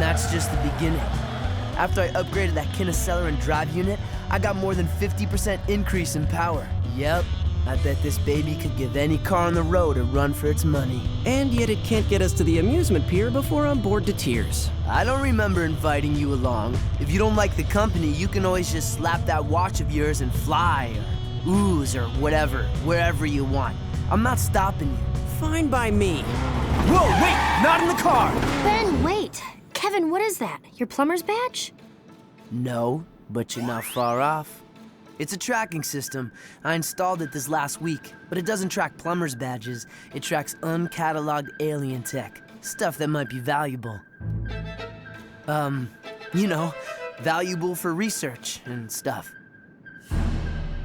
that's just the beginning. After I upgraded that kineseller and drive unit, I got more than 50% increase in power. Yep, I bet this baby could give any car on the road a run for its money. And yet it can't get us to the amusement pier before I'm bored to tears. I don't remember inviting you along. If you don't like the company, you can always just slap that watch of yours and fly, or ooze, or whatever, wherever you want. I'm not stopping you. Fine by me. Whoa, wait, not in the car! Ben, wait. Kevin, what is that? Your plumber's badge? No, but you're not far off. It's a tracking system. I installed it this last week, but it doesn't track plumber's badges. It tracks uncatalogued alien tech, stuff that might be valuable. You know, valuable for research and stuff.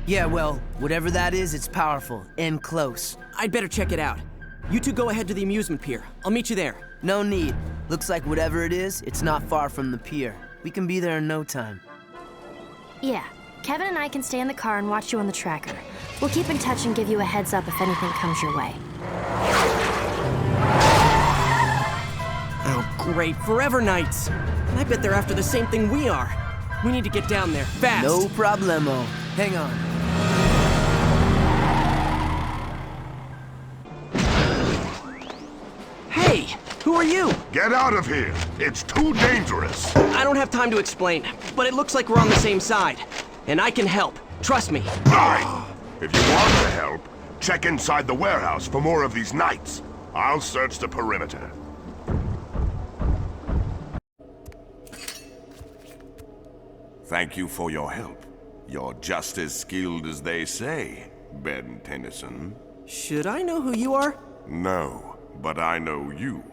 Yeah, well, whatever that is, it's powerful and close. I'd better check it out. You two go ahead to the amusement pier. I'll meet you there. No need. Looks like whatever it is, it's not far from the pier. We can be there in no time. Yeah. Kevin and I can stay in the car and watch you on the tracker. We'll keep in touch and give you a heads up if anything comes your way. Oh, great. Forever Knights. And I bet they're after the same thing we are. We need to get down there, fast. No problemo. Hang on. Hey, who are you? Get out of here! It's too dangerous! I don't have time to explain, but it looks like we're on the same side. And I can help. Trust me. Fine! If you want to help, check inside the warehouse for more of these knights. I'll search the perimeter. Thank you for your help. You're just as skilled as they say, Ben Tennyson. Should I know who you are? No, but I know you.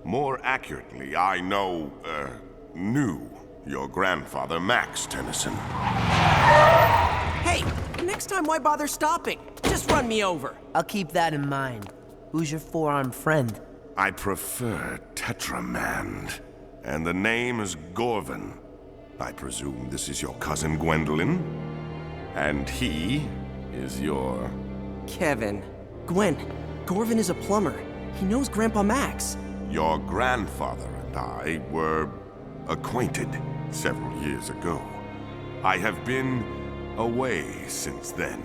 More accurately, I knew your grandfather, Max Tennyson. Hey, next time why bother stopping? Just run me over. I'll keep that in mind. Who's your four-armed friend? I prefer Tetramand, and the name is Gorvan. I presume this is your cousin Gwendolyn? And he is your... Kevin. Gwen. Gorvan is a plumber. He knows Grandpa Max. Your grandfather and I were acquainted several years ago. I have been away since then.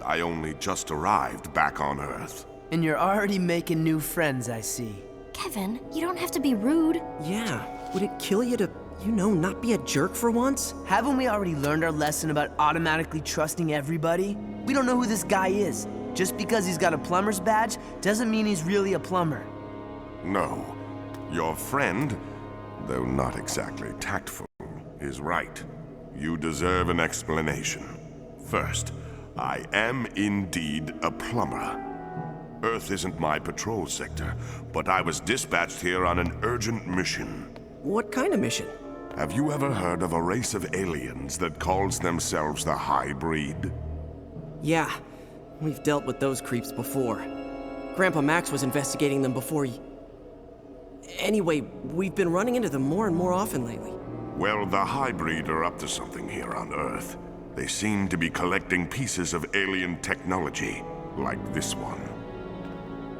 I only just arrived back on Earth. And you're already making new friends, I see. Kevin, you don't have to be rude. Yeah, would it kill you to, not be a jerk for once? Haven't we already learned our lesson about automatically trusting everybody? We don't know who this guy is. Just because he's got a plumber's badge doesn't mean he's really a plumber. No. Your friend, though not exactly tactful, is right. You deserve an explanation. First, I am indeed a plumber. Earth isn't my patrol sector, but I was dispatched here on an urgent mission. What kind of mission? Have you ever heard of a race of aliens that calls themselves the Highbreed? Yeah, we've dealt with those creeps before. Grandpa Max was investigating them before Anyway, we've been running into them more and more often lately. Well, the Highbreed are up to something here on Earth. They seem to be collecting pieces of alien technology, like this one.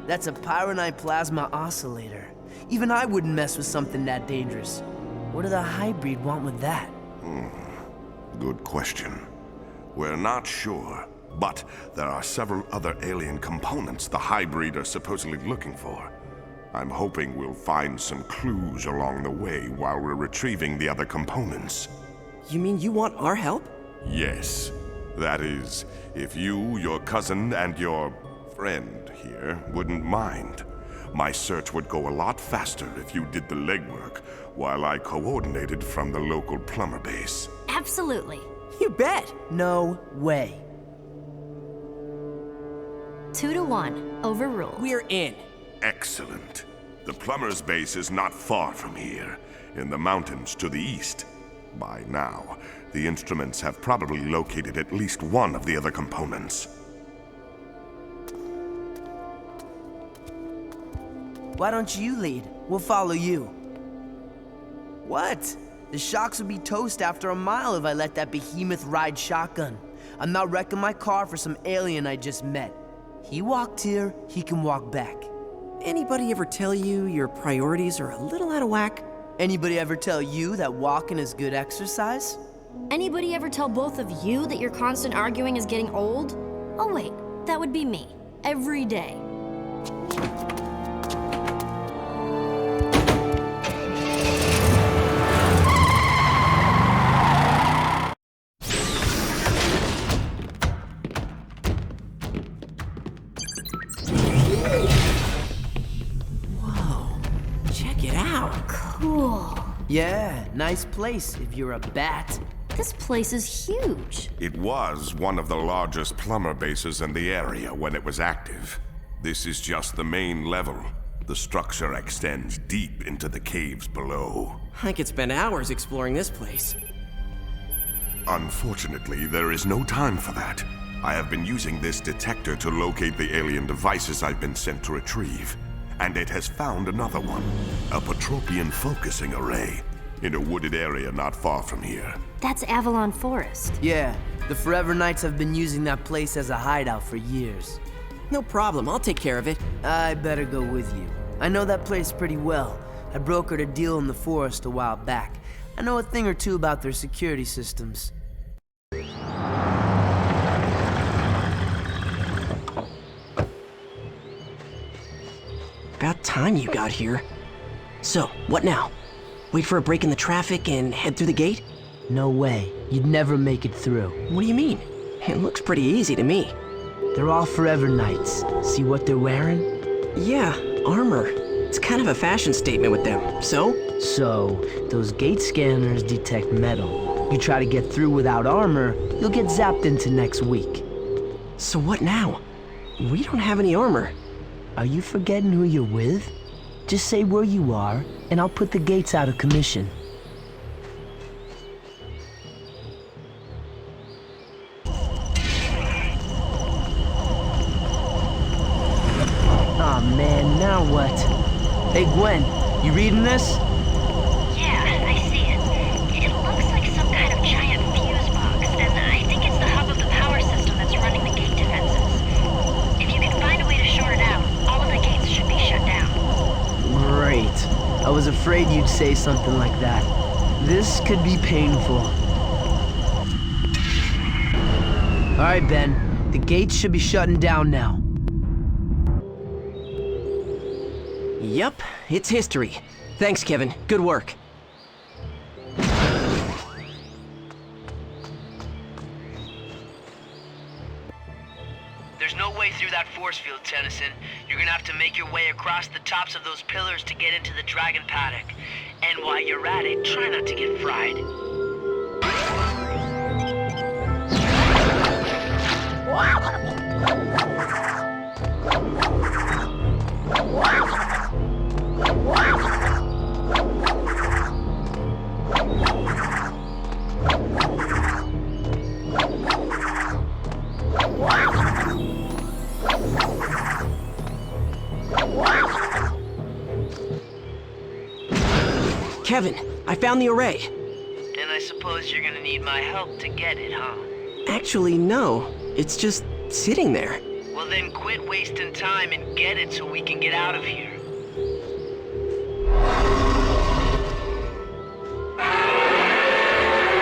That's a pyronite plasma oscillator. Even I wouldn't mess with something that dangerous. What do the Highbreed want with that? Good question. We're not sure, but there are several other alien components the Highbreed are supposedly looking for. I'm hoping we'll find some clues along the way while we're retrieving the other components. You mean you want our help? Yes. That is, if you, your cousin, and your friend here wouldn't mind. My search would go a lot faster if you did the legwork while I coordinated from the local plumber base. Absolutely. You bet. No way. 2-1. Overruled. We're in. Excellent. The plumber's base is not far from here, in the mountains to the east. By now, the instruments have probably located at least one of the other components. Why don't you lead? We'll follow you. What? The shocks would be toast after a mile if I let that behemoth ride shotgun. I'm not wrecking my car for some alien I just met. He walked here, he can walk back. Anybody ever tell you your priorities are a little out of whack? Anybody ever tell you that walking is good exercise? Anybody ever tell both of you that your constant arguing is getting old? Oh wait, that would be me. Every day. Cool. Yeah, nice place if you're a bat. This place is huge. It was one of the largest plumber bases in the area when it was active. This is just the main level. The structure extends deep into the caves below. I could spend hours exploring this place. Unfortunately, there is no time for that. I have been using this detector to locate the alien devices I've been sent to retrieve. And it has found another one, a Patropian focusing array, in a wooded area not far from here. That's Avalon Forest. Yeah, the Forever Knights have been using that place as a hideout for years. No problem, I'll take care of it. I better go with you. I know that place pretty well. I brokered a deal in the forest a while back. I know a thing or two about their security systems. About time you got here. So, what now? Wait for a break in the traffic and head through the gate? No way. You'd never make it through. What do you mean? It looks pretty easy to me. They're all Forever Knights. See what they're wearing? Yeah, armor. It's kind of a fashion statement with them. So, those gate scanners detect metal. You try to get through without armor, you'll get zapped into next week. So what now? We don't have any armor. Are you forgetting who you're with? Just say where you are, and I'll put the gates out of commission. Aw, man, now what? Hey, Gwen, you reading this? Yeah, I see it. It looks like some kind of giant fuse box, and I think it's the hub of the power system that's running the gate defenses. If you can find a way to short it out, all of the gates should be shut down. Great. I was afraid you'd say something like that. This could be painful. All right, Ben. The gates should be shutting down now. Yep, it's history. Thanks, Kevin. Good work. There's no way through that force field, Tennyson. You're gonna have to make your way across the tops of those pillars to get into the dragon paddock. And while you're at it, try not to get fried. Kevin, I found the array. And I suppose you're gonna need my help to get it, huh? Actually, no. It's just sitting there. Well then quit wasting time and get it so we can get out of here.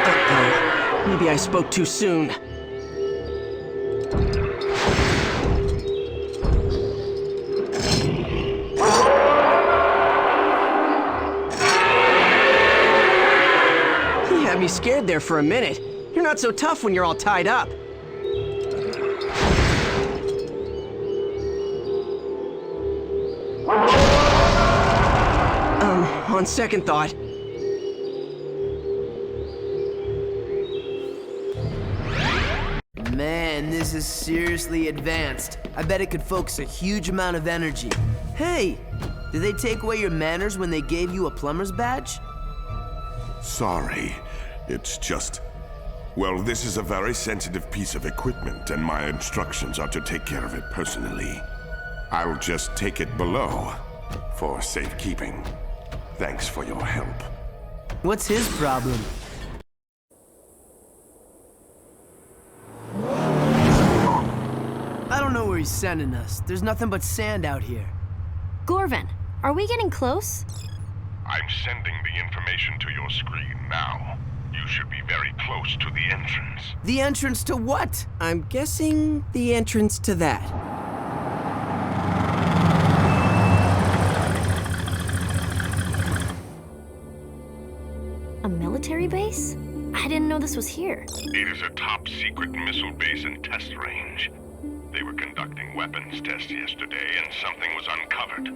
Uh-oh. Maybe I spoke too soon. You had me scared there for a minute. You're not so tough when you're all tied up. On second thought. Man, this is seriously advanced. I bet it could focus a huge amount of energy. Hey, did they take away your manners when they gave you a plumber's badge? Sorry, it's just... Well, this is a very sensitive piece of equipment, and my instructions are to take care of it personally. I'll just take it below, for safekeeping. Thanks for your help. What's his problem? I don't know where he's sending us. There's nothing but sand out here. Gorvan, are we getting close? I'm sending the information to your screen now. You should be very close to the entrance. The entrance to what? I'm guessing the entrance to that. A military base? I didn't know this was here. It is a top-secret missile base and test range. They were conducting weapons tests yesterday, and something was uncovered.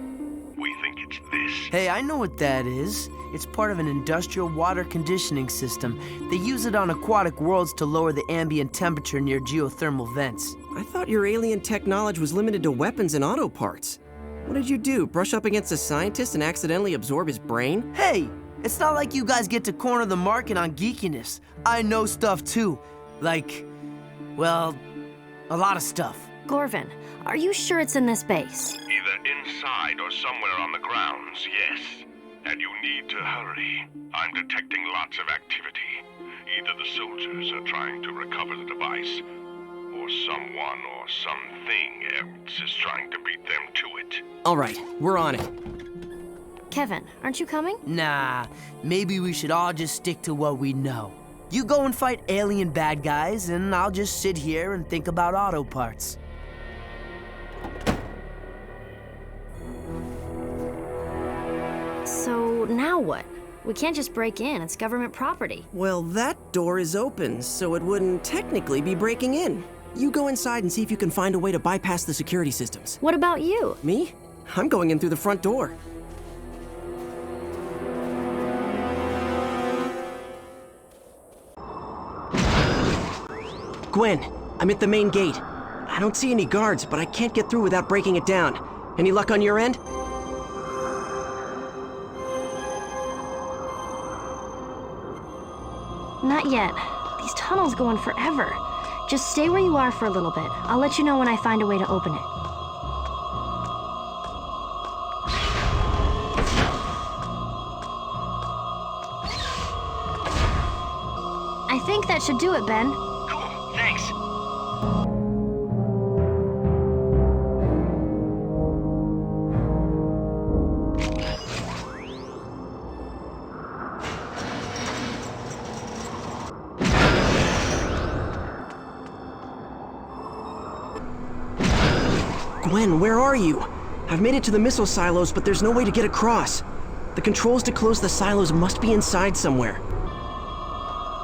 We think it's this. Hey, I know what that is. It's part of an industrial water conditioning system. They use it on aquatic worlds to lower the ambient temperature near geothermal vents. I thought your alien tech knowledge was limited to weapons and auto parts. What did you do, brush up against a scientist and accidentally absorb his brain? Hey, it's not like you guys get to corner the market on geekiness. I know stuff too. Like, well, a lot of stuff. Gorvan, are you sure it's in this base? Either inside or somewhere on the grounds, yes. And you need to hurry. I'm detecting lots of activity. Either the soldiers are trying to recover the device, or someone or something else is trying to beat them to it. All right, we're on it. Kevin, aren't you coming? Nah, maybe we should all just stick to what we know. You go and fight alien bad guys, and I'll just sit here and think about auto parts. So now what? We can't just break in, it's government property. Well, that door is open, so it wouldn't technically be breaking in. You go inside and see if you can find a way to bypass the security systems. What about you? Me? I'm going in through the front door. Gwen, I'm at the main gate. I don't see any guards, but I can't get through without breaking it down. Any luck on your end? Not yet. These tunnels go on forever. Just stay where you are for a little bit. I'll let you know when I find a way to open it. I think that should do it, Ben. Cool, thanks. Gwen, where are you? I've made it to the missile silos, but there's no way to get across. The controls to close the silos must be inside somewhere.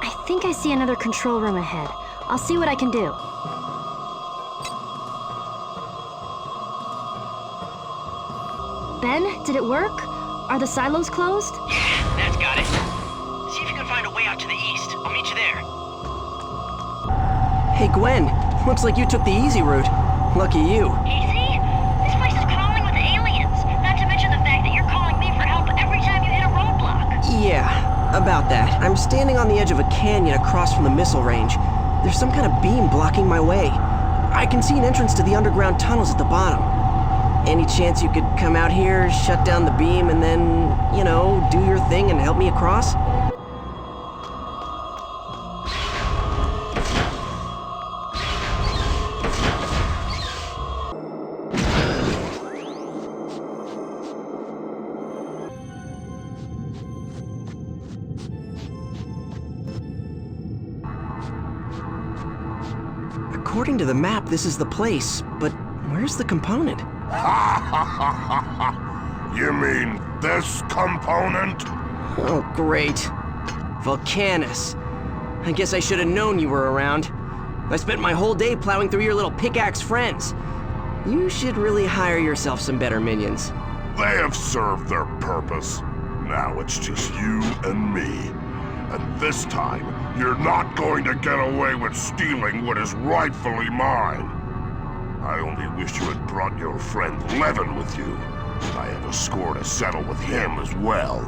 I think I see another control room ahead. I'll see what I can do. Ben, did it work? Are the silos closed? Yeah, that's got it. See if you can find a way out to the east. I'll meet you there. Hey, Gwen. Looks like you took the easy route. Lucky you. Easy? This place is crawling with aliens. Not to mention the fact that you're calling me for help every time you hit a roadblock. Yeah, about that. I'm standing on the edge of a canyon across from the missile range. There's some kind of beam blocking my way. I can see an entrance to the underground tunnels at the bottom. Any chance you could come out here, shut down the beam, and then, you know, do your thing and help me across? According to the map, this is the place, but where's the component? You mean this component? Oh, great. Volcanus. I guess I should have known you were around. I spent my whole day plowing through your little pickaxe friends. You should really hire yourself some better minions. They have served their purpose. Now it's just you and me. And this time, you're not going to get away with stealing what is rightfully mine. I only wish you had brought your friend Levin with you. I have a score to settle with him as well.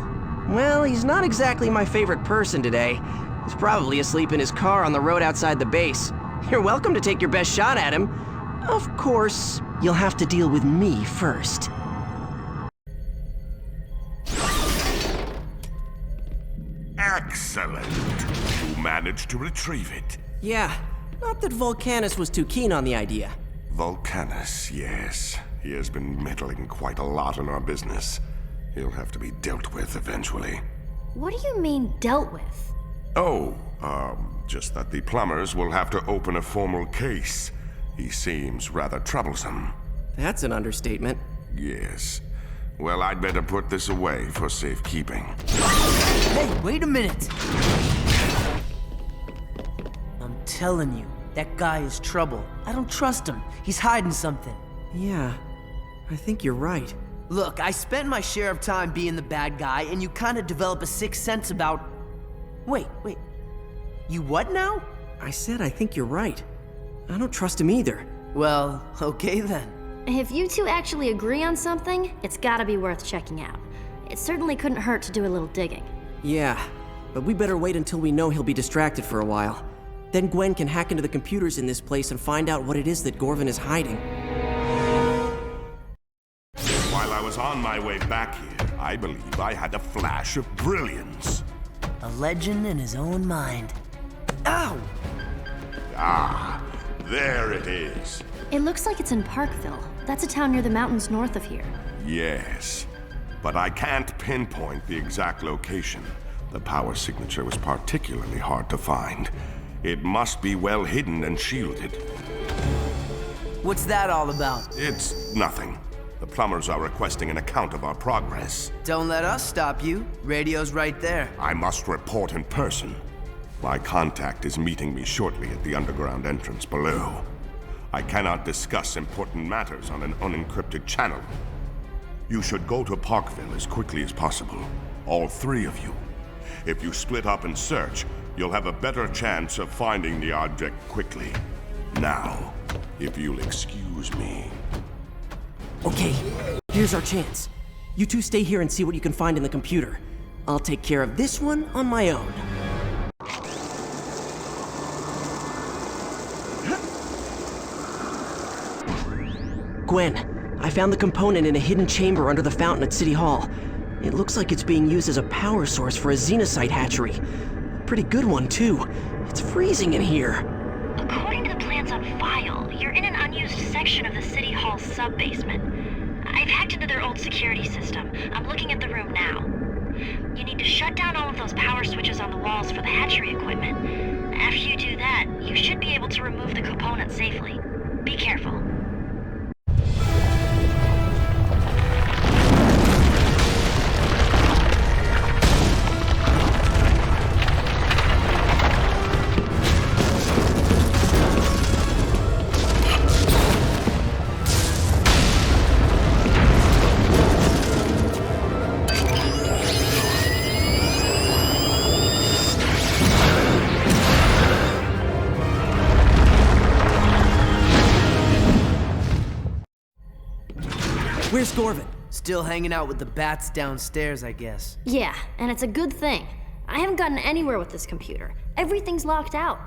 Well, he's not exactly my favorite person today. He's probably asleep in his car on the road outside the base. You're welcome to take your best shot at him. Of course, you'll have to deal with me first. Excellent. You managed to retrieve it. Yeah, not that Volcanus was too keen on the idea. Volcanus, yes. He has been meddling quite a lot in our business. He'll have to be dealt with eventually. What do you mean, dealt with? Oh, just that the plumbers will have to open a formal case. He seems rather troublesome. That's an understatement. Yes. Well, I'd better put this away for safekeeping. Hey, wait a minute! I'm telling you, that guy is trouble. I don't trust him. He's hiding something. Yeah, I think you're right. Look, I spent my share of time being the bad guy, and you kind of develop a sixth sense about... Wait. You what now? I said I think you're right. I don't trust him either. Well, okay then. If you two actually agree on something, it's gotta be worth checking out. It certainly couldn't hurt to do a little digging. Yeah, but we better wait until we know he'll be distracted for a while. Then Gwen can hack into the computers in this place and find out what it is that Gorvan is hiding. While I was on my way back here, I believe I had a flash of brilliance. A legend in his own mind. Ow! Ah, there it is. It looks like it's in Parkville. That's a town near the mountains north of here. Yes, but I can't pinpoint the exact location. The power signature was particularly hard to find. It must be well hidden and shielded. What's that all about? It's nothing. The plumbers are requesting an account of our progress. Don't let us stop you. Radio's right there. I must report in person. My contact is meeting me shortly at the underground entrance below. I cannot discuss important matters on an unencrypted channel. You should go to Parkville as quickly as possible. All three of you. If you split up and search, you'll have a better chance of finding the object quickly. Now, if you'll excuse me. Okay, here's our chance. You two stay here and see what you can find in the computer. I'll take care of this one on my own. Gwen, I found the component in a hidden chamber under the fountain at City Hall. It looks like it's being used as a power source for a xenocyte hatchery. A pretty good one, too. It's freezing in here. According to the plans on file, you're in an unused section of the City Hall sub-basement. I've hacked into their old security system. I'm looking at the room now. You need to shut down all of those power switches on the walls for the hatchery equipment. After you do that, you should be able to remove the component safely. Be careful. Where's Gorvan? Still hanging out with the bats downstairs, I guess. Yeah, and it's a good thing. I haven't gotten anywhere with this computer. Everything's locked out.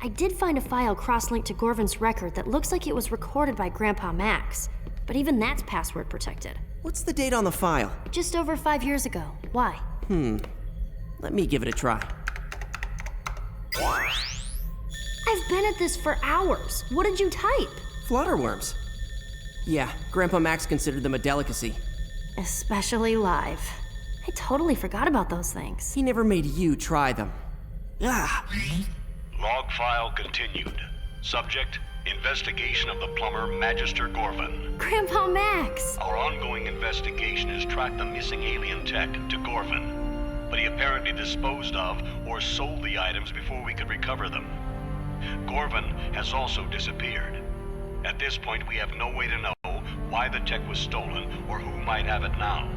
I did find a file cross-linked to Gorvan's record that looks like it was recorded by Grandpa Max, but even that's password protected. What's the date on the file? Just over 5 years ago. Why? Let me give it a try. I've been at this for hours. What did you type? Flutterworms. Yeah, Grandpa Max considered them a delicacy. Especially live. I totally forgot about those things. He never made you try them. Ah! Log file continued. Subject, investigation of the plumber Magister Gorvan. Grandpa Max! Our ongoing investigation has tracked the missing alien tech to Gorvan, but he apparently disposed of or sold the items before we could recover them. Gorvan has also disappeared. At this point, we have no way to know why the tech was stolen or who might have it now.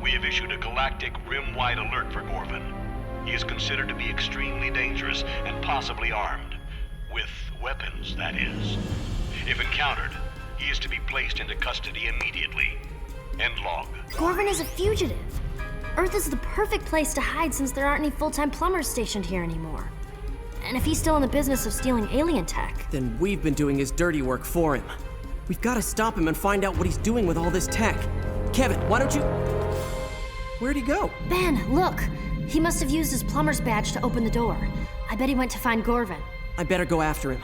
We have issued a galactic, rim-wide alert for Gorvan. He is considered to be extremely dangerous and possibly armed. With weapons, that is. If encountered, he is to be placed into custody immediately. End log. Gorvan is a fugitive. Earth is the perfect place to hide since there aren't any full-time plumbers stationed here anymore. And if he's still in the business of stealing alien tech... Then we've been doing his dirty work for him. We've got to stop him and find out what he's doing with all this tech. Kevin, why don't you... Where'd he go? Ben, look! He must have used his plumber's badge to open the door. I bet he went to find Gorvan. I better go after him.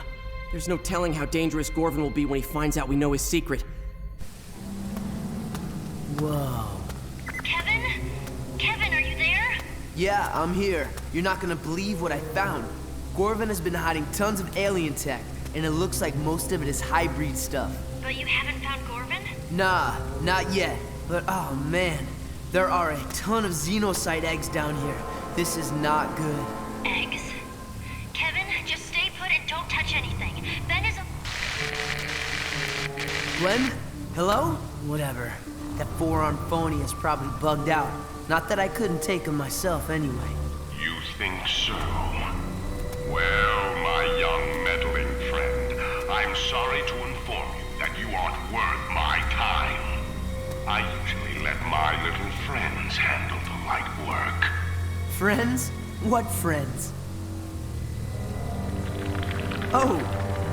There's no telling how dangerous Gorvan will be when he finds out we know his secret. Whoa. Kevin, Yeah, I'm here. You're not gonna believe what I found. Gorvan has been hiding tons of alien tech, and it looks like most of it is Highbreed stuff. But you haven't found Gorvan? Nah, not yet. But oh man, there are a ton of xenocyte eggs down here. This is not good. Eggs? Kevin, just stay put and don't touch anything. Ben is a... Gwen? Hello? Whatever. That four-armed phony is probably bugged out. Not that I couldn't take him myself anyway. You think so? Well, my young meddling friend, I'm sorry to inform you that you aren't worth my time. I usually let my little friends handle the light work. Friends? What friends? Oh,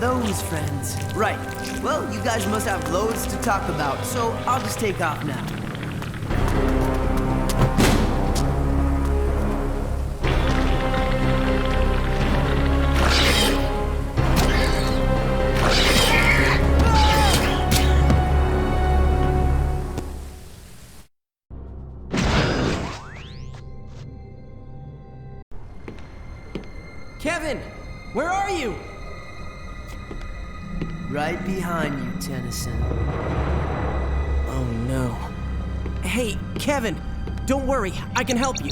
those friends. Right. Well, you guys must have loads to talk about, so I'll just take off now. Kevin! Where are you? Right behind you, Tennyson. Oh no. Hey, Kevin! Don't worry, I can help you.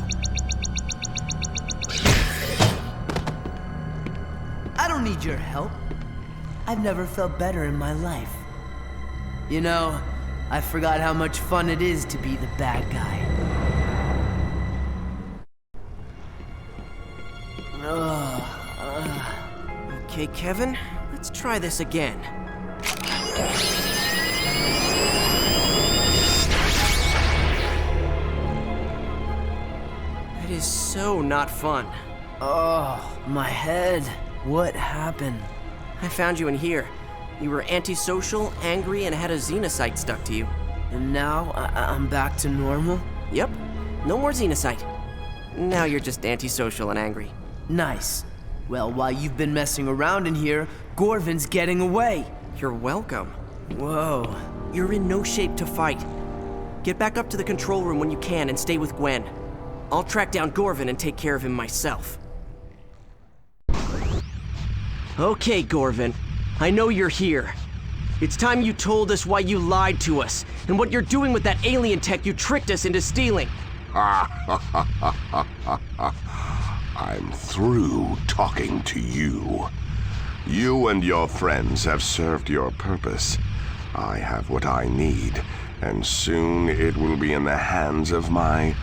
I don't need your help. I've never felt better in my life. You know, I forgot how much fun it is to be the bad guy. Okay, Kevin, let's try this again. That is so not fun. Oh, my head. What happened? I found you in here. You were antisocial, angry, and had a xenocyte stuck to you. And now I'm back to normal? Yep, no more xenocyte. Now you're just antisocial and angry. Nice. Well, while you've been messing around in here, Gorvan's getting away. You're welcome. Whoa. You're in no shape to fight. Get back up to the control room when you can and stay with Gwen. I'll track down Gorvan and take care of him myself. Okay, Gorvan. I know you're here. It's time you told us why you lied to us, and what you're doing with that alien tech you tricked us into stealing. I'm through talking to you. You and your friends have served your purpose. I have what I need, and soon it will be in the hands of my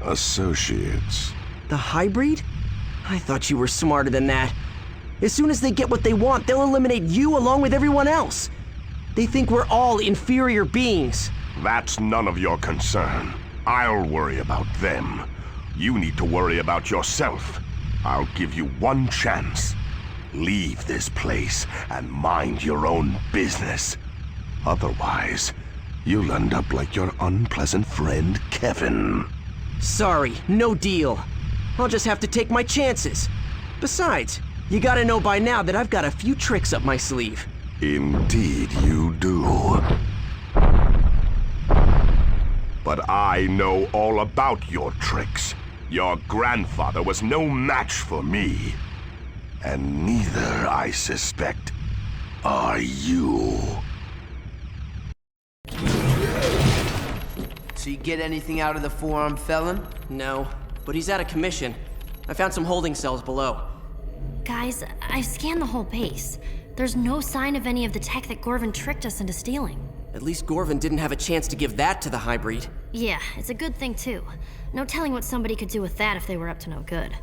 associates. The Highbreed? I thought you were smarter than that. As soon as they get what they want, they'll eliminate you along with everyone else. They think we're all inferior beings. That's none of your concern. I'll worry about them. You need to worry about yourself. I'll give you one chance. Leave this place and mind your own business. Otherwise, you'll end up like your unpleasant friend, Kevin. Sorry, no deal. I'll just have to take my chances. Besides, you gotta know by now that I've got a few tricks up my sleeve. Indeed you do. But I know all about your tricks. Your grandfather was no match for me. And neither, I suspect, are you. So you get anything out of the four-armed felon? No, but he's out of commission. I found some holding cells below. Guys, I've scanned the whole base. There's no sign of any of the tech that Gorvan tricked us into stealing. At least Gorvan didn't have a chance to give that to the Highbreed. Yeah, it's a good thing too. No telling what somebody could do with that if they were up to no good.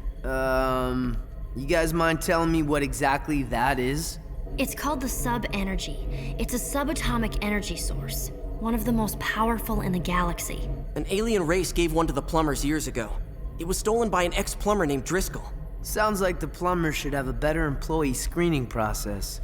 You guys mind telling me what exactly that is? It's called the sub-energy. It's a subatomic energy source. One of the most powerful in the galaxy. An alien race gave one to the plumbers years ago. It was stolen by an ex-plumber named Driscoll. Sounds like the plumbers should have a better employee screening process.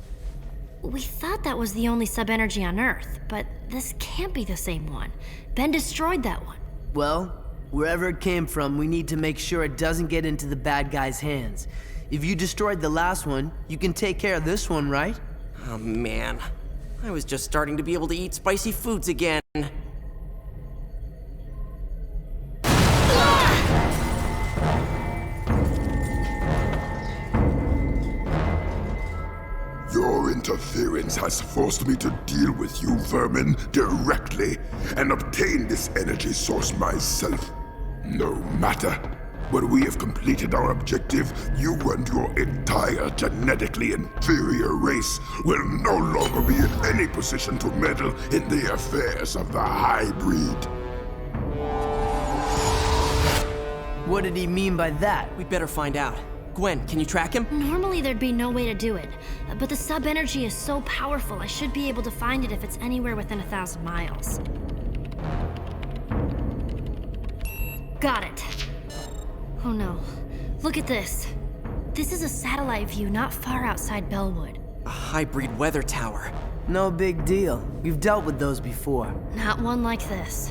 We thought that was the only sub-energy on Earth, but this can't be the same one. Ben destroyed that one. Well, wherever it came from, we need to make sure it doesn't get into the bad guy's hands. If you destroyed the last one, you can take care of this one, right? Oh man, I was just starting to be able to eat spicy foods again. interference has forced me to deal with you vermin directly and obtain this energy source myself. No matter. When we have completed our objective, you and your entire genetically inferior race will no longer be in any position to meddle in the affairs of the Highbreed. What did he mean by that? We better find out. Gwen, can you track him? Normally there'd be no way to do it, but the sub-energy is so powerful I should be able to find it if it's anywhere within 1,000 miles. Got it. Oh no. Look at this. This is a satellite view not far outside Bellwood. A Highbreed weather tower. No big deal. We've dealt with those before. Not one like this.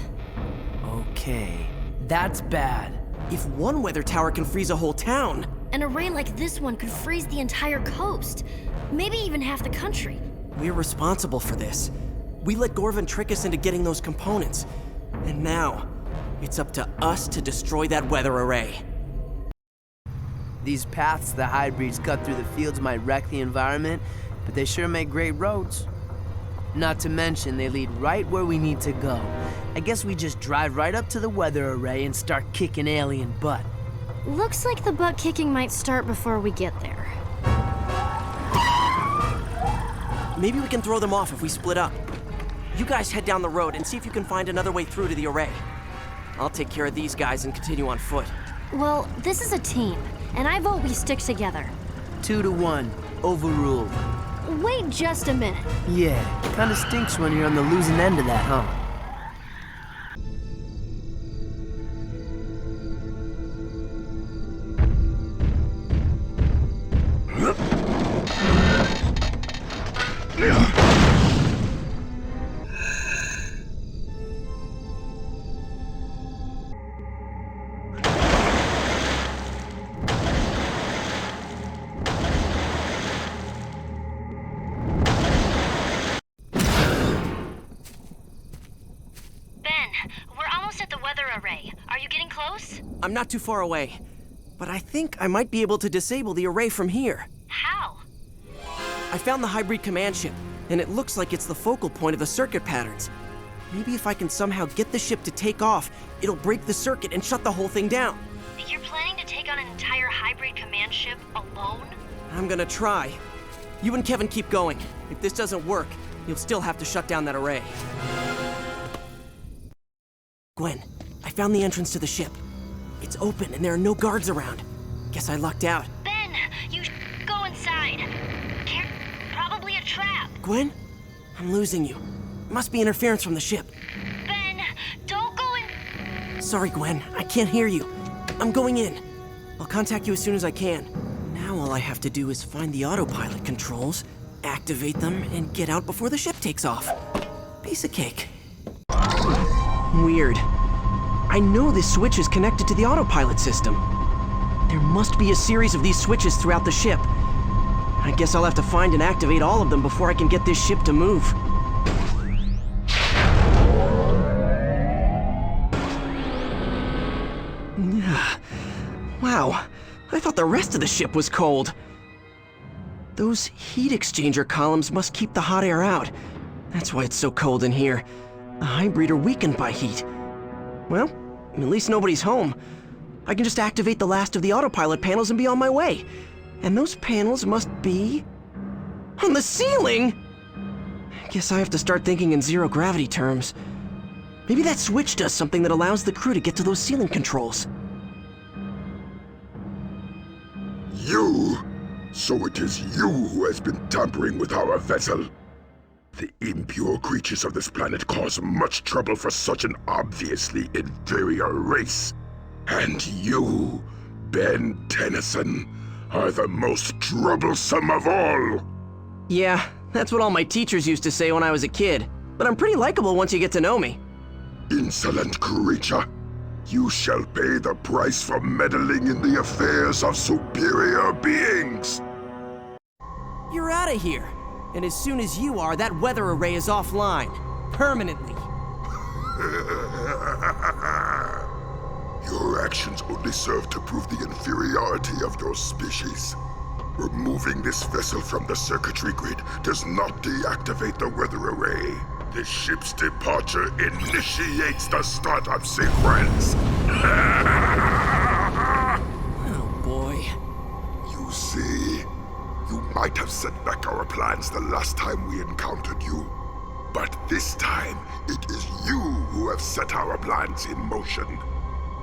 Okay, that's bad. If one weather tower can freeze a whole town... An array like this one could freeze the entire coast. Maybe even half the country. We're responsible for this. We let Gorvan trick us into getting those components. And now, it's up to us to destroy that weather array. These paths the Highbreeds cut through the fields might wreck the environment, but they sure make great roads. Not to mention, they lead right where we need to go. I guess we just drive right up to the weather array and start kicking alien butt. Looks like the butt kicking might start before we get there. Maybe we can throw them off if we split up. You guys head down the road and see if you can find another way through to the array. I'll take care of these guys and continue on foot. Well, this is a team, and I vote we stick together. 2 to 1, overruled. Wait just a minute. Yeah, kinda stinks when you're on the losing end of that, huh? I'm not too far away, but I think I might be able to disable the array from here. How? I found the Highbreed command ship, and it looks like it's the focal point of the circuit patterns. Maybe if I can somehow get the ship to take off, it'll break the circuit and shut the whole thing down. You're planning to take on an entire Highbreed command ship alone? I'm gonna try. You and Kevin keep going. If this doesn't work, you'll still have to shut down that array. Gwen, I found the entrance to the ship. It's open and there are no guards around. Guess I lucked out. Ben, you go inside. Probably a trap. Gwen? I'm losing you. Must be interference from the ship. Ben, don't go in. Sorry, Gwen. I can't hear you. I'm going in. I'll contact you as soon as I can. Now all I have to do is find the autopilot controls, activate them, and get out before the ship takes off. Piece of cake. Weird. I know this switch is connected to the autopilot system. There must be a series of these switches throughout the ship. I guess I'll have to find and activate all of them before I can get this ship to move. Wow, I thought the rest of the ship was cold. Those heat exchanger columns must keep the hot air out. That's why it's so cold in here. The Highbreed are weakened by heat. Well, at least nobody's home. I can just activate the last of the autopilot panels and be on my way. And those panels must be... on the ceiling? Guess I have to start thinking in zero-gravity terms. Maybe that switch does something that allows the crew to get to those ceiling controls. You? So it is you who has been tampering with our vessel. The impure creatures of this planet cause much trouble for such an obviously inferior race. And you, Ben Tennyson, are the most troublesome of all. Yeah, that's what all my teachers used to say when I was a kid. But I'm pretty likable once you get to know me. Insolent creature. You shall pay the price for meddling in the affairs of superior beings. You're out of here. And as soon as you are, that weather array is offline. Permanently. Your actions only serve to prove the inferiority of your species. Removing this vessel from the circuitry grid does not deactivate the weather array. The ship's departure initiates the startup sequence. Oh boy. You see, you might have set back our plans the last time we encountered you. But this time, it is you who have set our plans in motion.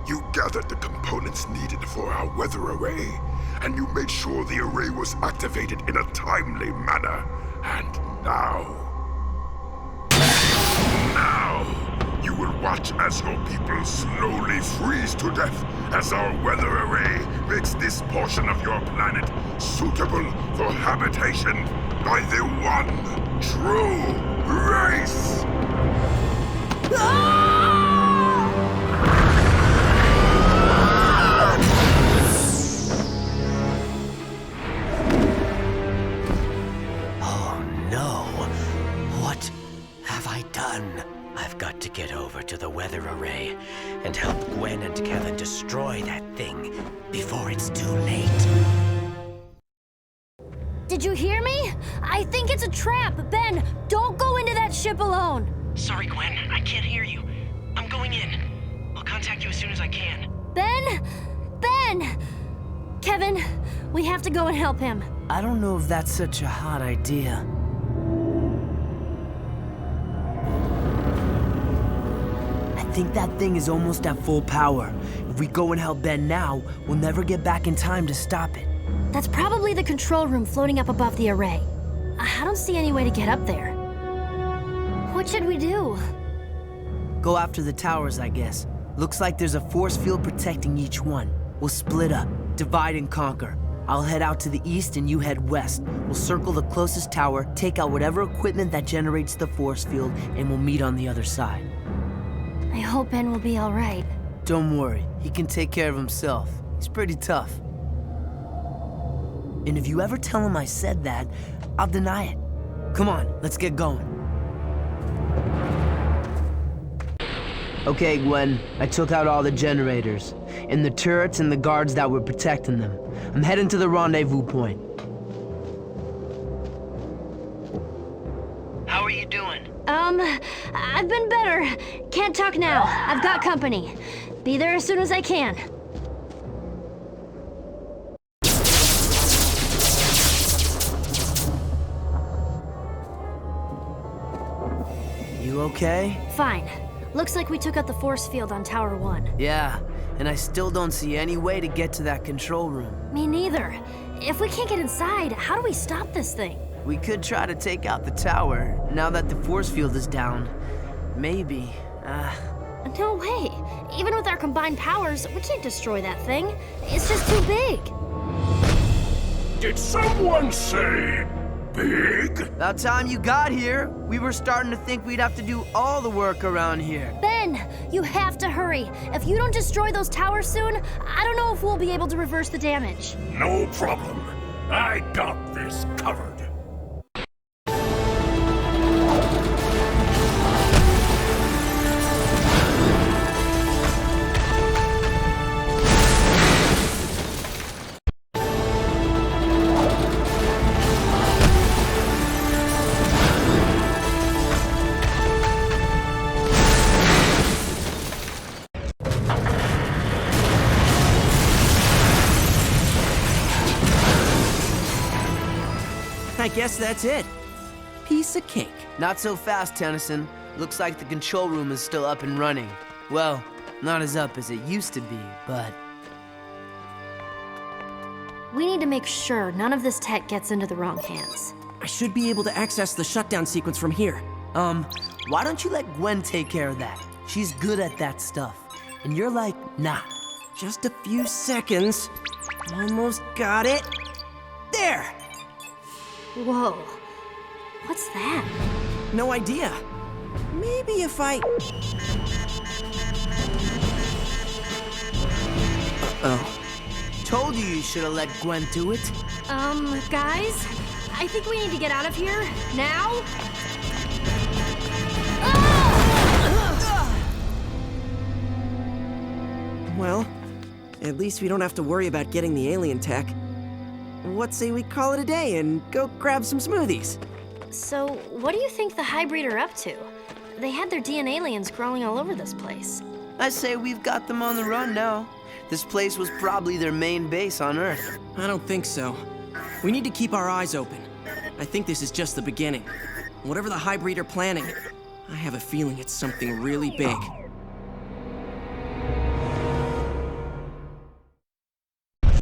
You gathered the components needed for our weather array, and you made sure the array was activated in a timely manner. And now, you will watch as your people slowly freeze to death as our weather array makes this portion of your planet suitable for habitation by the one true race! Oh no! What have I done? I've got to get over to the weather array and help Gwen and Kevin destroy that thing before it's too late. Did you hear me? I think it's a trap. Ben, don't go into that ship alone. Sorry, Gwen. I can't hear you. I'm going in. I'll contact you as soon as I can. Ben! Ben! Kevin, we have to go and help him. I don't know if that's such a hot idea. I think that thing is almost at full power. If we go and help Ben now, we'll never get back in time to stop it. That's probably the control room floating up above the array. I don't see any way to get up there. What should we do? Go after the towers, I guess. Looks like there's a force field protecting each one. We'll split up, divide and conquer. I'll head out to the east and you head west. We'll circle the closest tower, take out whatever equipment that generates the force field, and we'll meet on the other side. I hope Ben will be all right. Don't worry, he can take care of himself. He's pretty tough. And if you ever tell him I said that, I'll deny it. Come on, let's get going. Okay, Gwen, I took out all the generators, and the turrets and the guards that were protecting them. I'm heading to the rendezvous point. How are you doing? I've been better. Can't talk now. I've got company. Be there as soon as I can. You okay? Fine. Looks like we took out the force field on Tower 1. Yeah, and I still don't see any way to get to that control room. Me neither. If we can't get inside, how do we stop this thing? We could try to take out the tower, now that the force field is down. Maybe. No way. Even with our combined powers, we can't destroy that thing. It's just too big. Did someone say big? About time you got here. We were starting to think we'd have to do all the work around here. Ben, you have to hurry. If you don't destroy those towers soon, I don't know if we'll be able to reverse the damage. No problem. I got this covered. I guess that's it. Piece of cake. Not so fast, Tennyson. Looks like the control room is still up and running. Well, not as up as it used to be, but... We need to make sure none of this tech gets into the wrong hands. I should be able to access the shutdown sequence from here. Why don't you let Gwen take care of that? She's good at that stuff. And you're like, nah. Just a few seconds. Almost got it. There! Whoa. What's that? No idea. Maybe if I... Uh-oh. Told you should have let Gwen do it. Guys? I think we need to get out of here. Now? Well, at least we don't have to worry about getting the alien tech. what say we call it a day and go grab some smoothies? So, what do you think the Highbreed are up to? They had their DNA aliens crawling all over this place. I say we've got them on the run now. This place was probably their main base on Earth. I don't think so. We need to keep our eyes open. I think this is just the beginning. Whatever the Highbreed are planning, I have a feeling it's something really big.